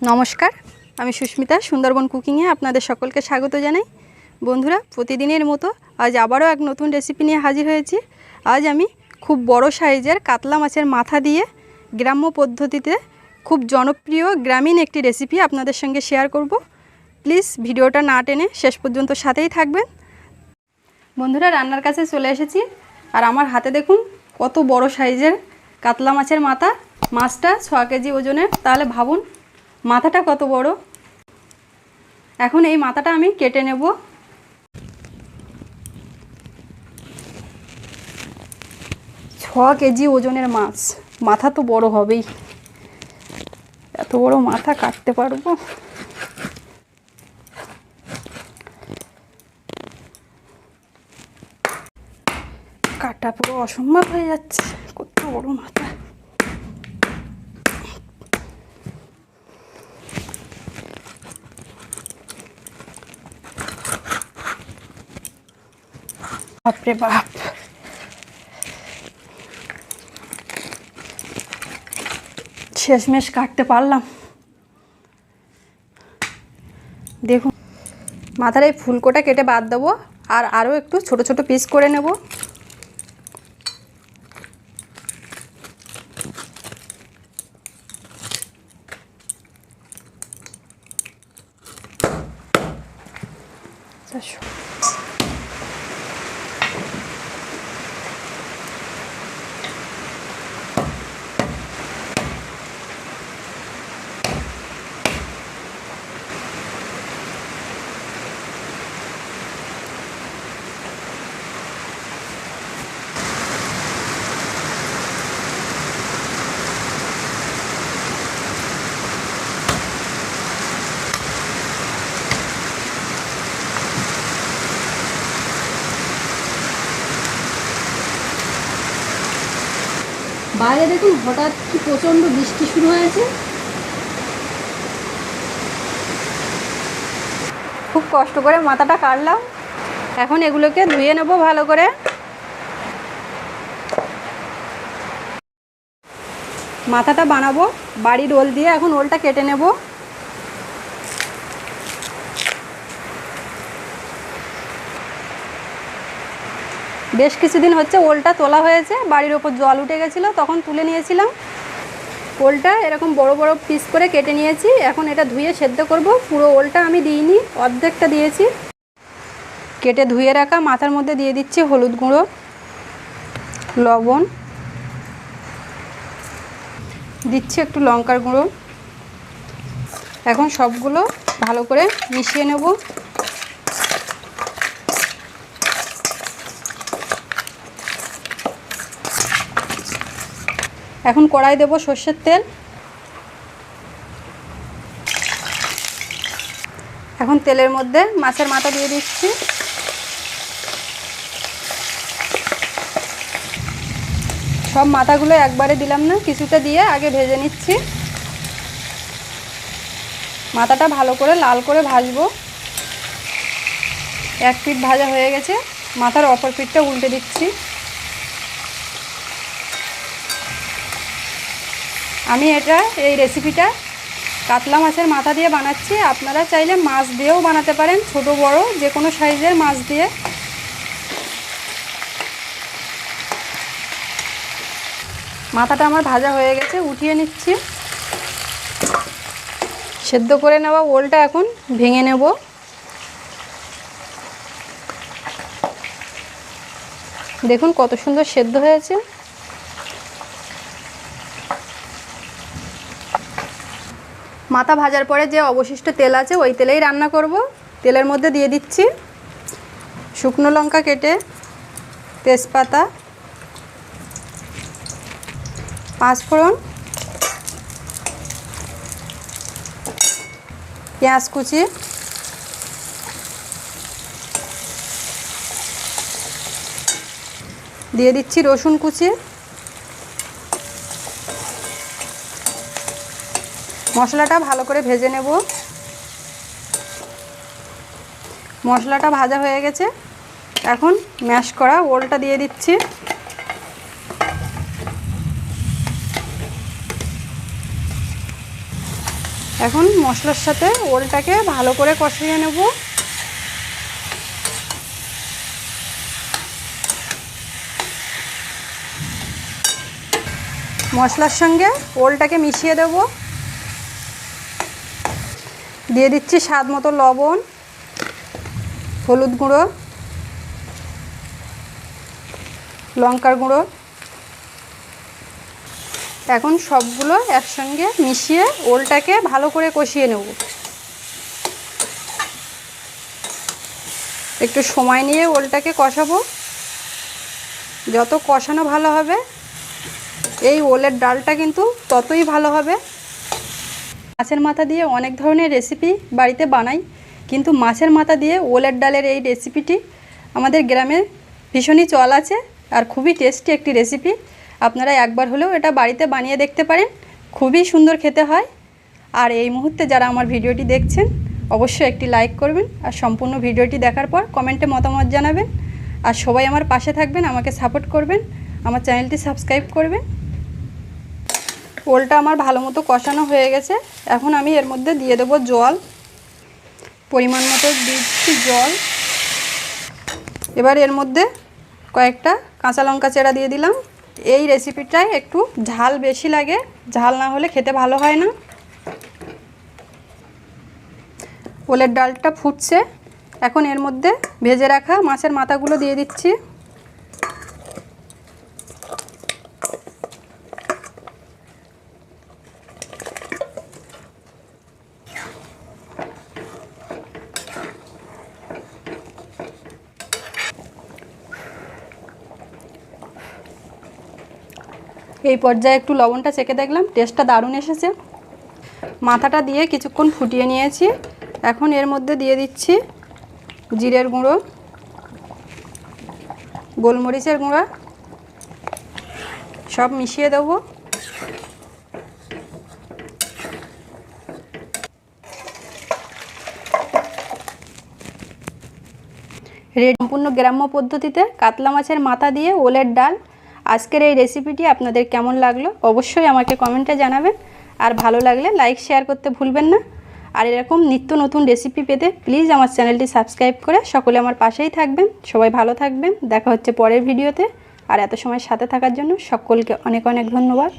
নমস্কার, আমি সুস্মিতা। সুন্দরবন কুকিংয়ে আপনাদের সকলকে স্বাগত জানাই। বন্ধুরা, প্রতিদিনের মতো আজ আবারও এক নতুন রেসিপি নিয়ে হাজির হয়েছি। আজ আমি খুব বড় সাইজের কাতলা মাছের মাথা দিয়ে গ্রাম্য পদ্ধতিতে খুব জনপ্রিয় গ্রামীণ একটি রেসিপি আপনাদের সঙ্গে শেয়ার করব। প্লিজ ভিডিওটা না টেনে শেষ পর্যন্ত সাথেই থাকবেন। বন্ধুরা, রান্নার কাছে চলে এসেছি। আর আমার হাতে দেখুন কত বড় সাইজের কাতলা মাছের মাথা। মাছটা 6 কেজি ওজনের, তাহলে ভাবুন মাথাটা কত বড়। এখন এই মাথাটা আমি কেটে নেব। ছ কেজি ওজনের মাছ, মাথা তো বড় হবেই। এত বড় মাথা কাটতে পারবো? কাটা পুরো অসম্ভব হয়ে যাচ্ছে, কত বড় মাথা। বাপরে বাপ, শেষমেশ কাটতে পারলাম। দেখুন, মাথার এই ফুলকোটা কেটে বাদ দেবো আর আরও একটু ছোট ছোট পিস করে নেব। বাইরে দেখুন হঠাৎ কি প্রচণ্ড বৃষ্টি শুরু হয়েছে। খুব কষ্ট করে মাথাটা কাটলাম। এখন এগুলোকে ধুয়ে নেব ভালো করে। মাথাটা বানাবো বাড়ির ওল দিয়ে। এখন ওলটা কেটে নেব। বেশ কিছুদিন হচ্ছে ওলটা তোলা হয়েছে, বাড়ির ওপর জল উঠে গেছিলো, তখন তুলে নিয়েছিলাম। ওলটা এরকম বড় বড় পিস করে কেটে নিয়েছি। এখন এটা ধুয়ে সেদ্ধ করব। পুরো ওলটা আমি দিইনি, অর্ধেকটা দিয়েছি। কেটে ধুয়ে রাখা মাথার মধ্যে দিয়ে দিচ্ছি হলুদ গুঁড়ো, লবণ, দিচ্ছি একটু লঙ্কার গুঁড়ো। এখন সবগুলো ভালো করে মিশিয়ে নেব। এখন কড়াই দেব সর্ষের তেল। এখন তেলের মধ্যে মাছের মাথা দিয়ে দিচ্ছি। সব মাথাগুলো একবারে দিলাম না, কিছুটা দিয়ে আগে ভেজে নিচ্ছি। মাথাটা ভালো করে লাল করে ভাজবো। এক পিঠ ভাজা হয়ে গেছে, মাথার অপর পিঠটা উল্টে দিচ্ছি। আমি এই রেসিপিটা কাতলা মাছের মাথা দিয়ে বানাচ্ছি। আপনারা চাইলে মাছ দিয়েও বানাতে পারেন, ছোট বড় যে কোনো সাইজের মাছ দিয়ে। মাথাটা আমার ভাজা হয়ে গেছে, উঠিয়ে নিচ্ছি। সেদ্ধ করে নেওয়া ওলটা এখন ভেঙে নেব। দেখুন কত সুন্দর সেদ্ধ হয়েছে। মাথা ভাজার পরে যে অবশিষ্ট তেল আছে ওই তেলেই রান্না করব। তেলের মধ্যে দিয়ে দিচ্ছি শুকনো লঙ্কা কেটে, তেজপাতা, পাঁচফোড়ন, পেঁয়াজ কুচি, দিয়ে দিচ্ছি রসুন কুচি। মশলাটা ভালো করে ভেজে নেব। মশলাটা ভাজা হয়ে গেছে, এখন ম্যাশ করা ওলটা দিয়ে দিচ্ছি। এখন মশলার সাথে ওলটাকে ভালো করে কষিয়ে নেব। মশলার সঙ্গে ওলটাকে মিশিয়ে দেব। দিয়ে দিচ্ছি স্বাদ মতো লবণ, হলুদ গুঁড়ো, লঙ্কার গুঁড়ো। এখন সবগুলো একসঙ্গে মিশিয়ে ওলটাকে ভালো করে কষিয়ে নেব। একটু সময় নিয়ে ওলটাকে কষাবো। যত কষানো ভালো হবে এই ওলের ডালটা কিন্তু ততই ভালো হবে। মাছের মাথা দিয়ে অনেক ধরনের রেসিপি বাড়িতে বানাই, কিন্তু মাছের মাথা দিয়ে ওলের ডালের এই রেসিপিটি আমাদের গ্রামে ভীষণই চল আছে আর খুবই টেস্টি একটি রেসিপি। আপনারা একবার হলেও এটা বাড়িতে বানিয়ে দেখতে পারেন, খুবই সুন্দর খেতে হয়। আর এই মুহূর্তে যারা আমার ভিডিওটি দেখছেন অবশ্যই একটি লাইক করবেন আর সম্পূর্ণ ভিডিওটি দেখার পর কমেন্টে মতামত জানাবেন। আর সবাই আমার পাশে থাকবেন, আমাকে সাপোর্ট করবেন, আমার চ্যানেলটি সাবস্ক্রাইব করবেন। ওলটা আমার ভালো মতো কষানো হয়ে গেছে। এখন আমি এর মধ্যে দিয়ে দেবো জল, পরিমাণ মতো দিচ্ছি জল। এবার এর মধ্যে কয়েকটা কাঁচা লঙ্কা চেরা দিয়ে দিলাম। এই রেসিপিটায় একটু ঝাল বেশি লাগে, ঝাল না হলে খেতে ভালো হয় না। ওলের ডালটা ফুটছে, এখন এর মধ্যে ভেজে রাখা মাছের মাথাগুলো দিয়ে দিচ্ছি। এই পর্যায়ে একটু লবণটা চেখে দেখলাম, টেস্টটা দারুণ এসেছে। মাথাটা দিয়ে কিছুক্ষণ ফুটিয়ে নিয়েছি। এখন এর মধ্যে দিয়ে দিচ্ছি জিরের গুঁড়ো, গোলমরিচের গুঁড়া, সব মিশিয়ে দেব। সম্পূর্ণ গ্রাম্য পদ্ধতিতে কাতলা মাছের মাথা দিয়ে ওলের ডাল। আজকের এই রেসিপিটি আপনাদের কেমন লাগলো অবশ্যই আমাকে কমেন্টে জানাবেন। আর ভালো লাগলে লাইক শেয়ার করতে ভুলবেন না। আর এরকম নিত্য নতুন রেসিপি পেতে প্লিজ আমার চ্যানেলটি সাবস্ক্রাইব করে সকলে আমার পাশেই থাকবেন। সবাই ভালো থাকবেন, দেখা হচ্ছে পরের ভিডিওতে। আর এত সময় সাথে থাকার জন্য সকলকে অনেক অনেক ধন্যবাদ।